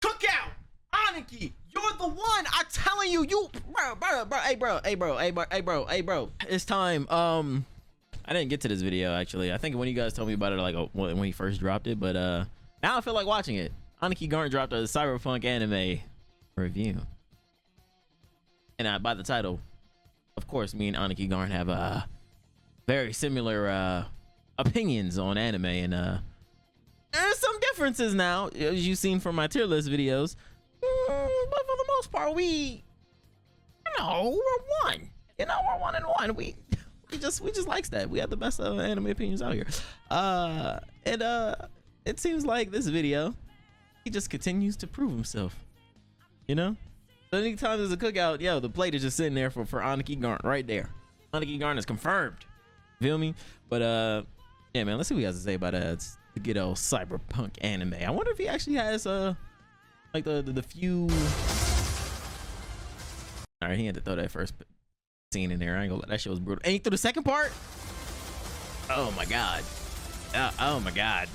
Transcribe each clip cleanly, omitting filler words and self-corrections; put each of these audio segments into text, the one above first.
Cookout, ANIKI, you're the one. I'm telling you, bro. It's time. I didn't get to this video actually. I think when you guys told me about it, like when he first dropped it, but now I feel like watching it. ANIKI GARNT dropped a Cyberpunk anime review, and by the title, of course, me and ANIKI GARNT have very similar opinions on anime, and there's some differences now, as you've seen from my tier list videos. But for the most part, we're one. We're 1 and 1. We just likes that. We have the best anime opinions out here. It seems like this video, he just continues to prove himself. So anytime there's a cookout, yo, the plate is just sitting there for ANIKI GARNT right there. ANIKI GARNT is confirmed. Feel me? But yeah, man, let's see what he has to say about the good old cyberpunk anime. I wonder if he actually has like the few. All right, he had to throw that first scene in there. I ain't gonna let that shit was brutal. Ain't through the second part. Oh my god. Oh my god.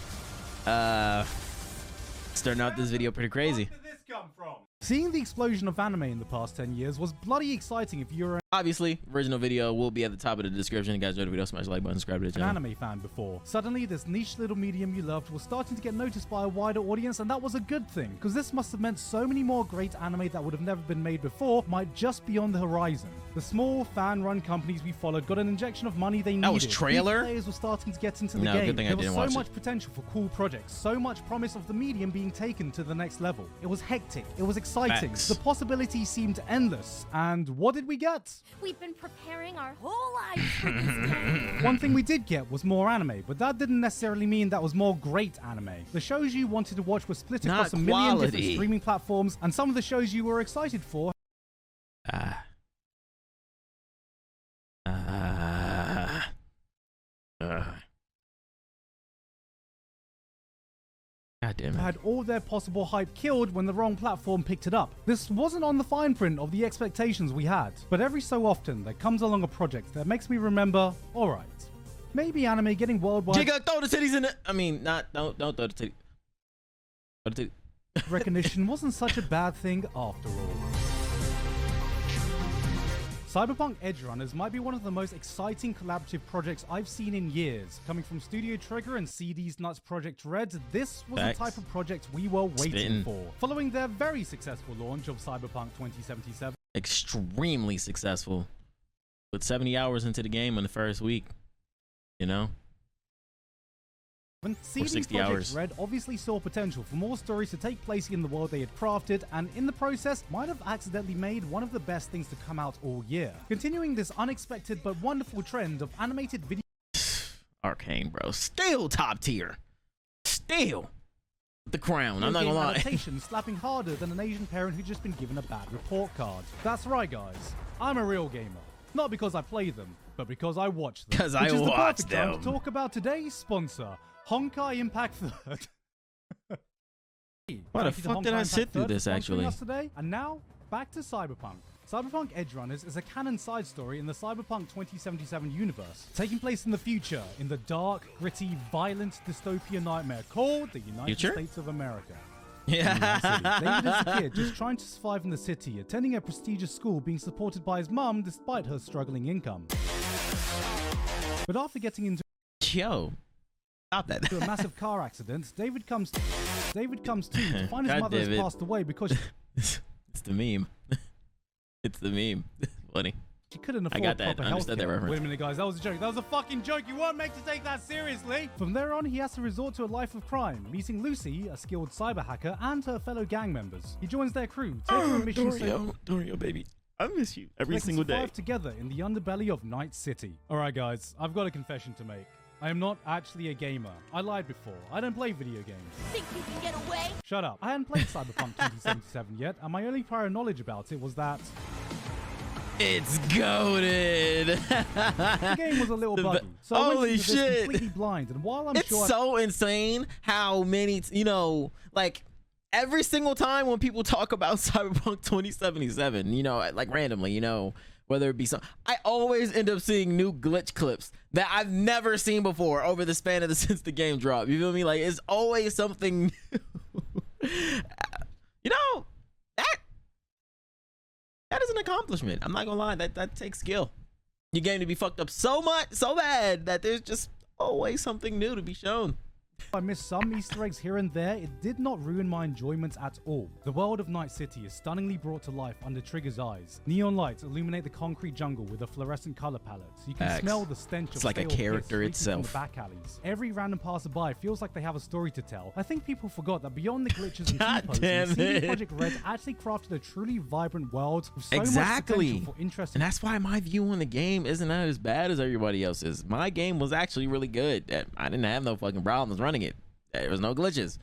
Starting out this video pretty crazy. Where did this come from? Seeing the explosion of anime in the past 10 years was bloody exciting if you're Obviously, original video will be at the top of the description. You guys enjoyed the video, smash the like button, subscribe to the an channel. anime fan before. Suddenly, this niche little medium you loved was starting to get noticed by a wider audience, and that was a good thing, because this must have meant so many more great anime that would have never been made before might just be on the horizon. The small, fan-run companies we followed got an injection of money they needed. That was trailer? Big players were starting to get into the No, game. good thing I There was didn't so watch much it. potential for cool projects, so much promise of the medium being taken to the next level. It was hectic, it was exciting, Facts. the possibilities seemed endless, and what did we get? We've been preparing our whole lives for this day. One thing we did get was more anime, but that didn't necessarily mean that was more great anime. The shows you wanted to watch were split Not across a million different quality. streaming platforms, and some of the shows you were excited for God damn it. had all their possible hype killed when the wrong platform picked it up. This wasn't on the fine print of the expectations we had, but every so often there comes along a project that makes me remember, alright, maybe anime getting worldwide Gigguk, throw the titties in it. I mean, don't throw the titties. Throw the titties. recognition wasn't such a bad thing after all. Cyberpunk Edgerunners might be one of the most exciting collaborative projects I've seen in years. Coming from Studio Trigger and CD's Nuts Project Red, this was Facts. the type of project we were waiting Spittin'. for. Following their very successful launch of Cyberpunk 2077, Extremely successful. With 70 hours into the game in the first week. CD 60 Projekt hours. Red obviously saw potential for more stories to take place in the world they had crafted, and in the process might have accidentally made one of the best things to come out all year. Continuing this unexpected but wonderful trend of animated video Arcane, bro. Still top tier. Still the crown. I'm not game gonna lie. adaptation slapping harder than an Asian parent who'd just been given a bad report card. That's right, guys. I'm a real gamer. Not because I play them, but because I watch them. 'Cause I Which is the watch perfect time them. to talk about today's sponsor, Honkai Impact 3rd. Why the Thank you to fuck did Honkai I Impact sit through 3rd this, for sponsoring actually? us today. And now, back to Cyberpunk. Cyberpunk Edgerunners is a canon side story in the Cyberpunk 2077 universe, taking place in the future, in the dark, gritty, violent dystopia nightmare called the United Future? States of America. Yeah. David is a kid just trying to survive in the city, attending a prestigious school, being supported by his mum despite her struggling income. But after getting into Yo. Stop that. a massive car accident, David comes to find his God mother has damn it. passed away because It's the meme. It's the meme. Funny. she couldn't afford got that. proper I understood that healthcare. reference. Wait a minute, guys, that was a joke. That was a fucking joke. You weren't meant to take that seriously. From there on, he has to resort to a life of crime, meeting Lucy, a skilled cyber hacker, and her fellow gang members. He joins their crew, taking on missions Dorio, baby. I miss you every they can single day. survive together in the underbelly of Night City. Alright guys, I've got a confession to make. I am not actually a gamer. I lied before. I don't play video games. Think you can get away? Shut up. I hadn't played Cyberpunk 2077 yet, and my only prior knowledge about it was that It's goated. the game was a little buggy. So I Holy went into this shit. completely blind, and while I'm It's sure so insane how many, like every single time when people talk about Cyberpunk 2077, like randomly, whether it be some, I always end up seeing new glitch clips that I've never seen before over the span of since the game dropped. You feel me? Like it's always something new. accomplishment. I'm not gonna lie, that takes skill. Your game to be fucked up so bad that there's just always something new to be shown. I missed some Easter eggs here and there, it did not ruin my enjoyment at all. The world of Night City is stunningly brought to life under Trigger's eyes. Neon lights illuminate the concrete jungle with a fluorescent color palette. You can smell the stench of like a stale character piss leaking from itself. the back alleys. Every random passerby feels like they have a story to tell. I think people forgot that beyond the glitches and God T-poses, damn CD it. Projekt Red actually crafted a truly vibrant world with so Exactly. much potential for interesting. And that's why my view on the game isn't as bad as everybody else's. My game was actually really good. I didn't have no fucking problems running it. There was no glitches.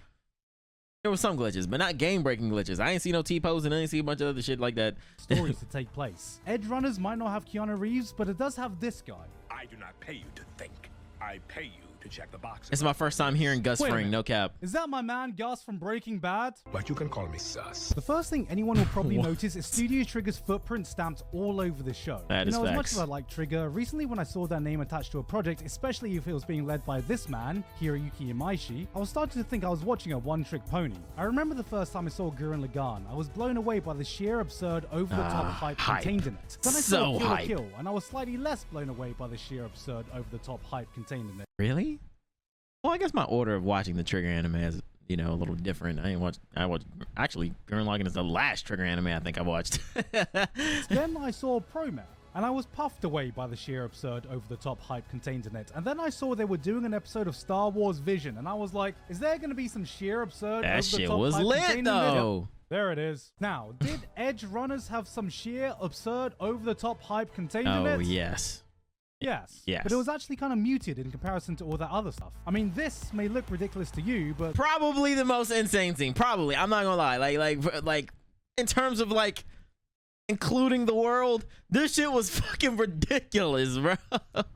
There was some glitches, but not game-breaking glitches. I ain't see no T-pose and I ain't see a bunch of other shit like that. Stories to take place. Edgerunners might not have Keanu Reeves, but it does have this guy. I do not pay you to think. I pay you to check the boxes. It's my first time hearing Gus Wait a Fring, minute. no cap. Is that my man Gus from Breaking Bad? But you can call me sus. The first thing anyone will probably notice is Studio Trigger's footprint stamped all over the show. That is as much facts. as I like Trigger, recently when I saw their name attached to a project, especially if it was being led by this man, Hiroyuki Imaishi, I was starting to think I was watching a one-trick pony. I remember the first time I saw Gurren Lagann, I was blown away by the sheer absurd over-the-top hype contained in it. Then I saw So Kill la hype. Kill, and I was slightly less blown away by the sheer absurd over-the-top hype contained in it. Really? Well, I guess my order of watching the Trigger anime is, you know, a little different. I watched actually Gurren Lagann is the last Trigger anime I think I watched. Then I saw Promare, and I was puffed away by the sheer absurd over-the-top hype contained in it. And then I saw they were doing an episode of Star Wars Vision, and I was like, is there going to be some sheer absurd That over-the-top shit was hype lit contained in it? though. There it is. Now, did Edgerunners have some sheer absurd over-the-top hype contained in Oh it? yes. Yes. Yes. But it was actually kind of muted in comparison to all that other stuff. I mean, this may look ridiculous to you, but Probably the most insane thing. Probably. I'm not gonna lie. Like in terms of like including the world, this shit was fucking ridiculous, bro.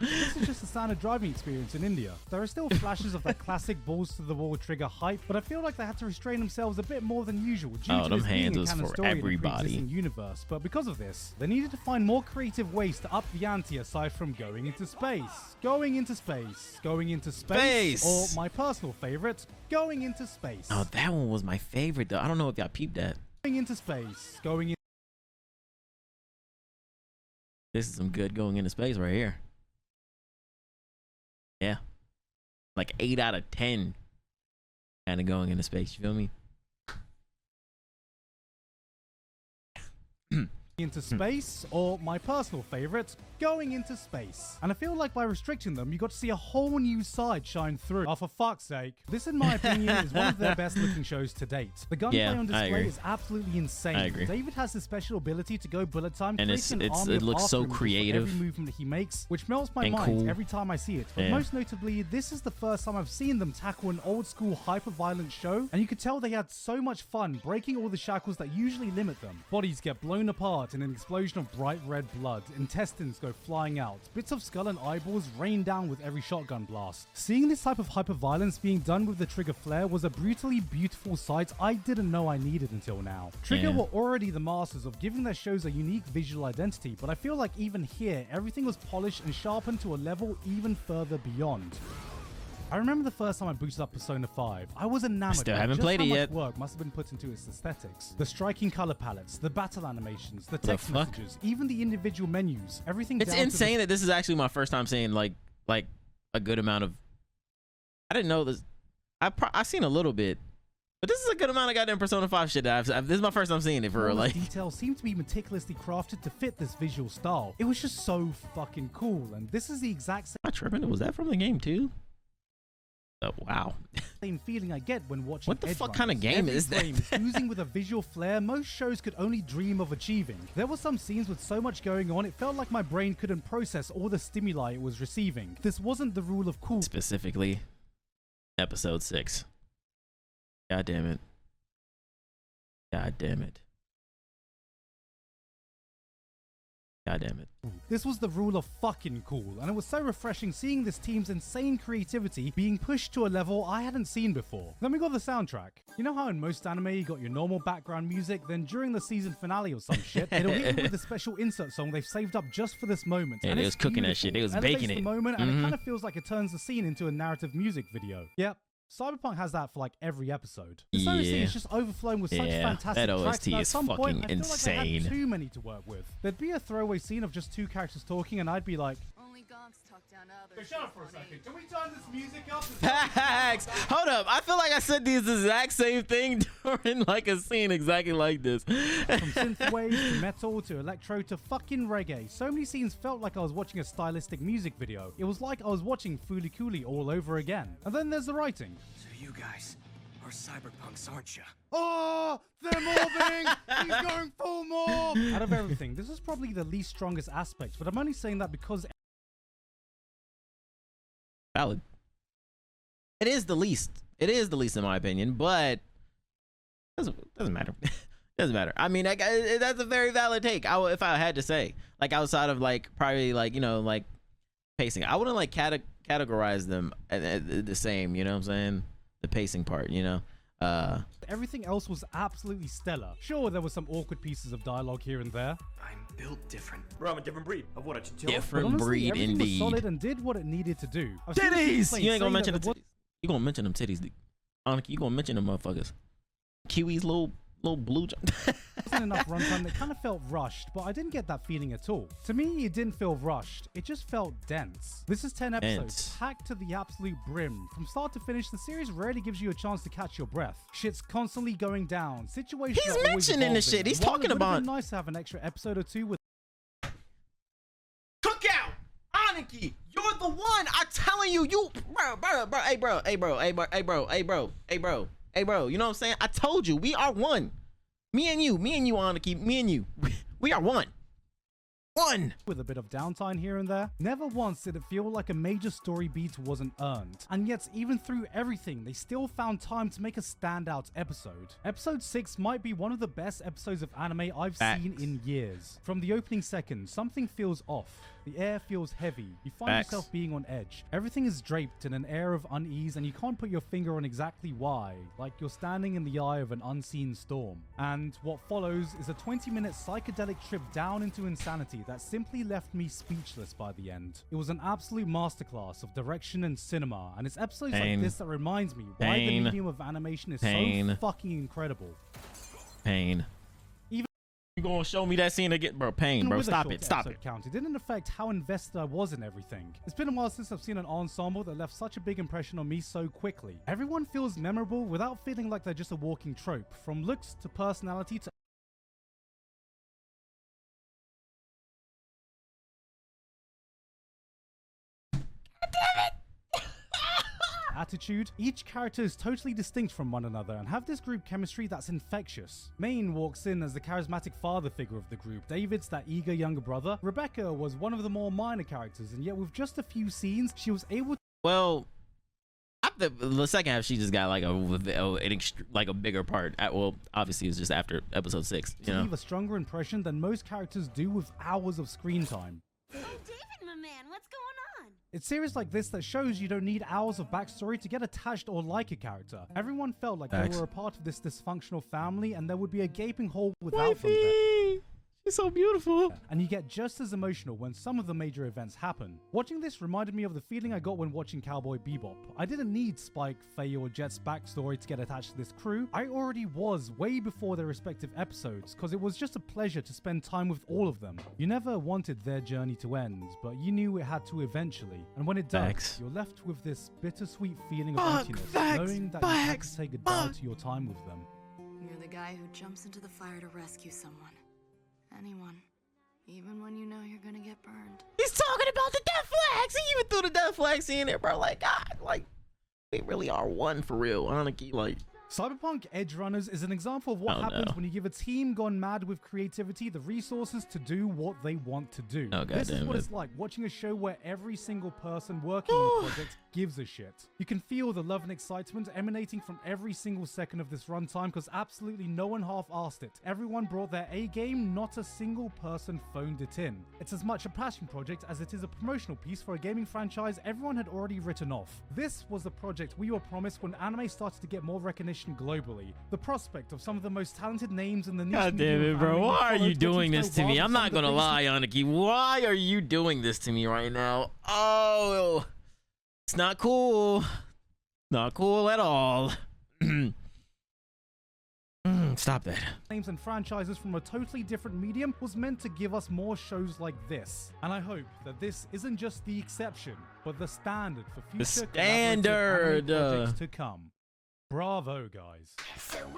this is just a standard driving experience in India. There are still flashes of that classic balls to the wall Trigger hype, but I feel like they had to restrain themselves a bit more than usual due Oh, to them this being hands a was canon for story in a everybody. pre-existing universe. But because of this, they needed to find more creative ways to up the ante aside from going into space. Going into space. Going into space. Or my personal favorite, going into space. Oh, that one was my favorite though. I don't know if y'all peeped that. Going into space. Going in. This is some good going into space right here. Yeah. Like 8 out of 10 kind of going into space. You feel me? Into space, or my personal favorite, going into space. And I feel like by restricting them, you got to see a whole new side shine through. Oh, for fuck's sake. This, in my opinion, is one of their best looking shows to date. The gunplay Yeah, on I display agree. is absolutely insane. I agree. David has this special ability to go bullet time, And creating an army it of looks so afterimages for creative every movement he makes, which melts my and mind cool. every time I see it. But Yeah. most notably, this is the first time I've seen them tackle an old school hyper-violent show, and you could tell they had so much fun breaking all the shackles that usually limit them. Bodies get blown apart in an explosion of bright red blood, intestines go flying out, bits of skull and eyeballs rain down with every shotgun blast. Seeing this type of hyper-violence being done with the Trigger flare was a brutally beautiful sight I didn't know I needed until now. Trigger Yeah. were already the masters of giving their shows a unique visual identity, but I feel like even here, everything was polished and sharpened to a level even further beyond. I remember the first time I booted up Persona 5. I was enamored. still by haven't just played how it much yet. work must have been put into its aesthetics. The striking color palettes, the battle animations, the The text fuck? messages, even the individual menus, everything. It's down to the insane that this is actually my first time seeing like a good amount of. I didn't know this. I've seen a little bit, but this is a good amount of goddamn Persona 5 shit. This is my first time seeing it for real. All the Like, details seem to be meticulously crafted to fit this visual style. It was just so fucking cool, and this is the exact am I tripping? Was that from the game too? Oh wow. same feeling I get when watching What the fuck Edgerunners. kind of game Every is that? frame is oozing with a visual flair most shows could only dream of achieving. There were some scenes with so much going on, it felt like my brain couldn't process all the stimuli it was receiving. This wasn't the rule of cool. Specifically, episode 6. God damn it. God damn it. God damn it. This was the rule of fucking cool, and it was so refreshing seeing this team's insane creativity being pushed to a level I hadn't seen before. Then we got the soundtrack. You know how in most anime you got your normal background music, then during the season finale or some shit, it'll hit you with a special insert song they've saved up just for this moment. Yeah, and they it's was cooking that beautiful. shit. They was Elevates baking the it. moment, and it kind of feels like it turns the scene into a narrative music video. Yep. Cyberpunk has that for like every episode. This OST is just overflowing with such fantastic that tracks OST that at is some point, fucking I feel like I insane. had too many to work with. There'd be a throwaway scene of just two characters talking, and I'd be like, Only gonks talk down to others. shut up for a second. Can we turn this music up? Facts. Hold up. I feel like I said the exact same thing during like a scene exactly like this. From synthwave to metal to electro to fucking reggae. So many scenes felt like I was watching a stylistic music video. It was like I was watching Fooly Cooly all over again. And then there's the writing. So you guys are cyberpunks, aren't you? Oh, they're morbing! He's going full morb! Out of everything, this is probably the least strongest aspect, but I'm only saying that because Valid. It is the least. It is the least in my opinion, but doesn't matter. Doesn't matter. I mean, that's a very valid take. If I had to say, like outside of like probably like like pacing, I wouldn't like categorize them the same. You know what I'm saying? The pacing part. Everything else was absolutely stellar. Sure, there were some awkward pieces of dialogue here and there. I'm built different. Bro, I'm a different breed of what I But Different honestly, breed everything was indeed. solid and did what it needed to do. I've seen people Titties. complain You ain't gonna saying mention that the there titties. You gonna mention them titties? Aniki, you gonna mention them motherfuckers? Kiwi's little blue. wasn't enough runtime. That kind of felt rushed, but I didn't get that feeling at all. To me, it didn't feel rushed. It just felt dense. This is 10 episodes, Dense. packed to the absolute brim. From start to finish, the series rarely gives you a chance to catch your breath. Shit's constantly going down. Situations He's are always mentioning this evolving. shit. He's And while talking it would've about- been nice to have an extra episode or two with Cookout, Aniki, you're the one. I'm telling you, bro. You know what I'm saying? I told you, we are one. Me and you, Aniki, me and you, we are one. with a bit of downtime here and there. Never once did it feel like a major story beat wasn't earned. And yet, even through everything, they still found time to make a standout episode. Episode 6 might be one of the best episodes of anime I've seen in years. From the opening second, something feels off. The air feels heavy. You find yourself being on edge. Everything is draped in an air of unease and you can't put your finger on exactly why, like you're standing in the eye of an unseen storm. And what follows is a 20-minute psychedelic trip down into insanity that simply left me speechless by the end. It was an absolute masterclass of direction and cinema, and it's episodes like this that reminds me why the medium of animation is so fucking incredible. Pain. You gonna show me that scene again, bro? Pain, bro. With a Stop short it. Stop episode it. count, it didn't affect how invested I was in everything. It's been a while since I've seen an ensemble that left such a big impression on me so quickly. Everyone feels memorable without feeling like they're just a walking trope. From looks to personality to attitude, each character is totally distinct from one another and have this group chemistry that's infectious. Maine walks in as the charismatic father figure of the group. David's that eager younger brother. Rebecca was one of the more minor characters, and yet with just a few scenes, she was able to Well, the second half, she just got like a bigger part. Well, obviously, it was just after episode 6. You know, leave a stronger impression than most characters do with hours of screen time. Oh, David, my man, what's going on? It's series like this that shows you don't need hours of backstory to get attached or like a character. Everyone felt like they were a part of this dysfunctional family and there would be a gaping hole without them there. She's so beautiful. And you get just as emotional when some of the major events happen. Watching this reminded me of the feeling I got when watching Cowboy Bebop. I didn't need Spike, Faye, or Jet's backstory to get attached to this crew. I already was way before their respective episodes, because it was just a pleasure to spend time with all of them. You never wanted their journey to end, but you knew it had to eventually. And when it does, you're left with this bittersweet feeling of emptiness, knowing that you had to say goodbye to your time with them. You're the guy who jumps into the fire to rescue someone. Anyone. Even when you know you're gonna get burned. He's talking about the death flags. He even threw the death flag scene in there, bro. Like, God, like, we really are one for real. Honestly, like. Cyberpunk Edgerunners is an example of what happens when you give a team gone mad with creativity the resources to do what they want to do. This is what it's like, watching a show where every single person working on a project gives a shit. You can feel the love and excitement emanating from every single second of this runtime because absolutely no one half-arsed it. Everyone brought their A-game, not a single person phoned it in. It's as much a passion project as it is a promotional piece for a gaming franchise everyone had already written off. This was the project we were promised when anime started to get more recognition globally. The prospect of some of the most talented names in the niche. God damn it, bro. Why are you doing this to me? I'm not gonna lie, Aniki. Why are you doing this to me right now? Oh, it's not cool. Not cool at all. Stop that. Names and franchises from a totally different medium was meant to give us more shows like this. And I hope that this isn't just the exception, but the standard for future collaborative anime projects to come. Bravo, guys. God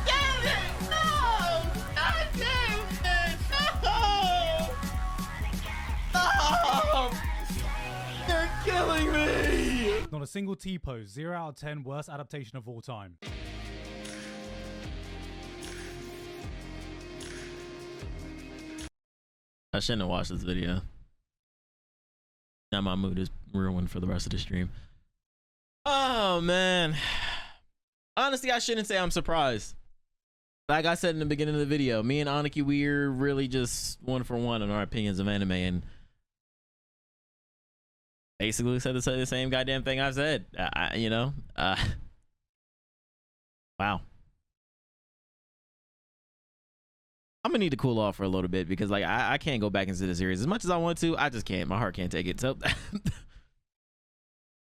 damn it! No! God damn it! No! Stop! You're killing me! Not a single T-pose. 0 out of 10 worst adaptation of all time. I shouldn't have watched this video. Now my mood is ruined for the rest of the stream. Oh man. Honestly, I shouldn't say I'm surprised. Like I said in the beginning of the video, me and ANIKI, we're really just 1 for 1 on our opinions of anime, and basically said the same goddamn thing I've said. Wow. I'm gonna need to cool off for a little bit because like I can't go back into the series as much as I want to. I just can't. My heart can't take it. So